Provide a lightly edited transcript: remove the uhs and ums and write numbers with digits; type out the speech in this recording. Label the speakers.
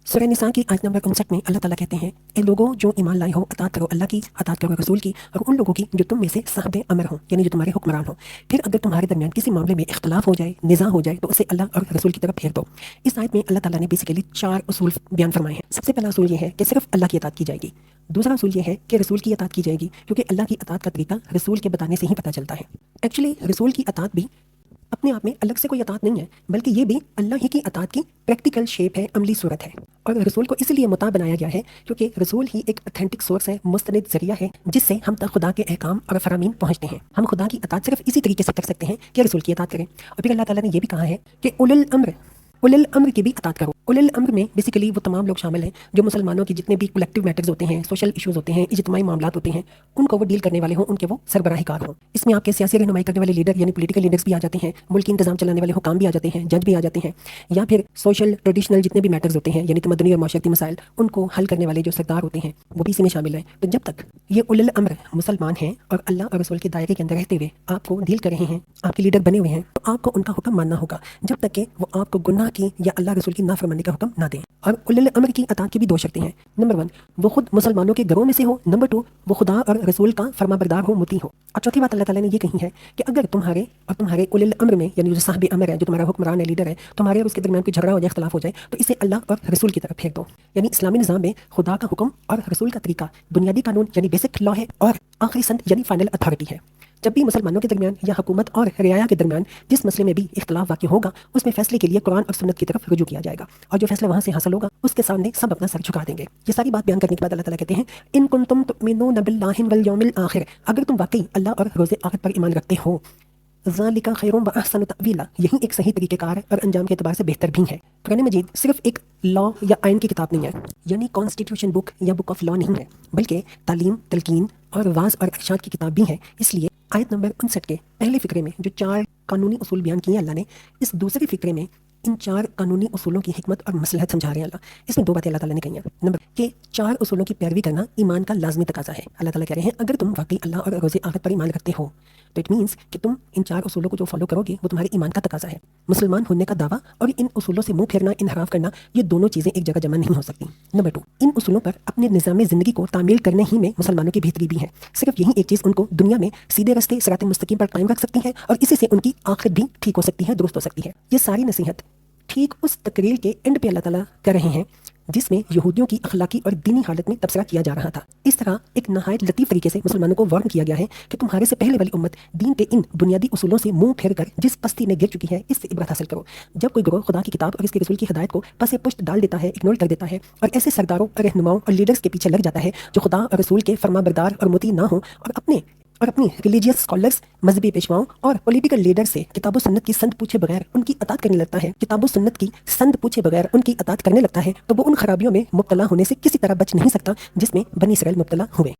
Speaker 1: सूरह निसा की आयत नंबर 59 में अल्लाह ताला कहते हैं, ए लोगों जो ईमान लाए हो, अताअत करो अल्लाह की, अताअत करो रसूल की, और उन लोगों की जो तुम में से साहब अमर हो, यानी जो तुम्हारे हुक्मरान हो। फिर अगर तुम्हारे दरमियान किसी मामले में इख्तलाफ हो जाए, निज़ा हो जाए, तो उसे अल्लाह और रसूल की तरफ फेर दो। इस आयत में अल्लाह ताला ने बेसिकली 4 उसूल बयान फरमाए हैं। सबसे पहला उसूल ये है कि सिर्फ अल्लाह की अताअत की जाएगी। दूसरा उसूल ये है कि रसूल की अताअत की जाएगी, क्योंकि अल्लाह की अताअत का तरीका रसूल के बताने से ही पता चलता है। एक्चुअली रसूल की अताअत भी अपने आप में अलग से कोई अताअत नहीं है, बल्कि ये भी अल्लाह ही की अताअत की प्रैक्टिकल शेप है, अमली सूरत है। और रसूल को इसलिए मुता बनाया गया है क्योंकि रसूल ही एक ऑथेंटिक सोर्स है, मुस्तनिद जरिया है, जिससे हम तक खुदा के अहकाम और फरामीन पहुंचते हैं। हम खुदा की अताअत सिर्फ इसी तरीके से कर सकते हैं कि रसूल की अताअत करें। और फिर अल्लाह ताला ने यह भी कहा है कि उलिल अम्र की भी अताअत करो। उलिल अम्र में बेसिकली वो तमाम लोग शामिल हैं जो मुसलमानों की जितने भी कलेक्टिव मैटर्स होते हैं, सोशल इश्यूज होते हैं, इज्तिमाई मामलात होते हैं, उनको वो डील करने वाले हों, उनके वो सरबराहीकार हों। इसमें आपके सियासी रहनुमाई करने वाले लीडर यानी पॉलिटिकल लीडर्स भी आ जाते हैं, मुल्क की इंतजाम चलाने वाले हुकाम भी आ जाते हैं, जज भी आ जाते हैं, या फिर सोशल ट्रेडिशनल जितने भी मैटर्स होते हैं यानी कि मदनी और माशरती मसाइल, उनको हल करने वाले जो सरदार होते हैं वो भी इसी में शामिल हैं। तो जब तक ये उलिल अम्र मुसलमान हैं और अल्लाह और रसूल के दायरे के अंदर रहते हुए आपको डील कर रहे हैं, आपके लीडर बने हुए हैं, तो आपको उनका हुक्म मानना होगा, जब तक कि वो आपको गुनाह की या अल्लाह रसूल की नाफरमानी का हुक्म ना दें। और उलिल अम्र की अताअत की भी 2 शर्तें हैं। नंबर 1, वो खुद मुसलमानों के घरों में से हो। नंबर 2, वो खुदा और रसूल का फरमाबरदार हो, मुती हो। और चौथी बात अल्लाह ताला ने ये कही है कि अगर तुम्हारे उलिल अम्र में यानी जो साहब अमर है, जो तुम्हारा हुक्मरान है, लीडर है, तुम्हारे और उसके दरमियान कोई झगड़ा हो जाए, इख्तलाफ हो जाए, तो इसे अल्लाह और रसूल की तरफ फेंक दो। यानी इस्लामी निज़ाम में खुदा का हुक्म और रसूल का तरीका बुनियादी कानून यानी बेसिक लॉ है, और आखिरी संत यानी फाइनल अथॉरिटी है। जब भी मुसलमानों के दरमियान या हुकूमत और रियाया के दरमियान जिस मसले में भी इख्तलाफ वाक़ई होगा, उसमें फैसले के लिए कुरान और सुन्नत की तरफ रुजू किया जाएगा, और जो फैसला वहाँ से हासिल होगा उसके सामने सब अपना सर झुका देंगे। ये सारी बात बयान करने के बाद अल्लाह ताला कहते हैं, इन कुंतुम तुमिनून बिल्लाहि वल यौमिल आखिर, अगर तुम वाकई अल्लाह और रोज़े आखिर पर ईमान रखते हो, ज़ालिका खैरुम व अहसनु तअवीला, यही एक सही तरीक़ेकार और अंजाम के एतबार से बेहतर भी है। कुरान मजीद सिर्फ एक लॉ या आइन की किताब नहीं है, यानी कॉन्स्टिट्यूशन बुक या बुक ऑफ लॉ नहीं है, बल्कि तालीम, तलकीन और वाज और इरशाद की किताब भी है। इसलिए आयत नंबर 59 के पहले फ़िक्रे में जो 4 कानूनी उसूल बयान किए अल्लाह ने, इस दूसरे फ़िक्रे में इन 4 कानूनी उसूलों की हिकमत और मसलहत समझा रहे हैं अल्लाह। इसमें 2 बातें अल्लाह ताला ने कही हैं। नंबर के 4 उसूलों की पैरवी करना ईमान का लाजमी तकाजा है। अल्लाह ताला कह रहे हैं, अगर तुम वाकई अल्लाह और रोज़े आखिर पर ईमान रखते हो, तो इट मीन्स कि तुम इन 4 उसूलों को जो फॉलो करोगे वो तुम्हारे ईमान का तकाजा है। मुसलमान होने का दावा और इन उसूलों से मुंह फेरना, इनहराफ करना, ये दोनों चीज़ें एक जगह जमा नहीं हो सकती। नंबर 2, इन उसूलों पर अपने निज़ाम ज़िंदगी को तामील करने ही में मुसलमानों की बेहतरी भी है। सिर्फ यही एक चीज़ उनको दुनिया में सीधे रस्ते सिरात मुस्तकीम पर कायम रख सकती है, और इसी से उनकी आखिरत भी ठीक हो सकती है, दुरुस्त हो सकती है। ये सारी नसीहत ठीक उस तकरीर के एंड पे अल्लाह ताला कर रहे हैं जिसमें यहूदियों की अखलाकी और दीनी हालत में तबसरा किया जा रहा था। इस तरह एक नहायत लतीफ़ तरीके से मुसलमानों को वार्न किया गया है कि तुम्हारे से पहले वाली उम्मत दीन के इन बुनियादी उसूलों से मुंह फेर कर जिस पस्ती में गिर चुकी है, इससे इबरत हासिल करो। जब कोई गिरोह खुदा की किताब और इसके रसूल की हिदायत को पसे पुश्त डाल देता है, इग्नोर कर देता है, और ऐसे सरदारों, रहनुमाओं और लीडर्स के पीछे लग जाता है जो खुदा और रसूल के फरमाबरदार और मुती ना हो, और अपनी रिलीजियस स्कॉलर्स, मजहबी पेशवाओं और पॉलिटिकल लीडर से किताबो सुन्नत की संद पूछे बगैर उनकी अताअत करने लगता है, किताबो सुन्नत की संद पूछे बगैर उनकी अताअत करने लगता है, तो वो उन खराबियों में मुब्तला होने से किसी तरह बच नहीं सकता जिसमें बनी इसराइल मुब्तला हुए।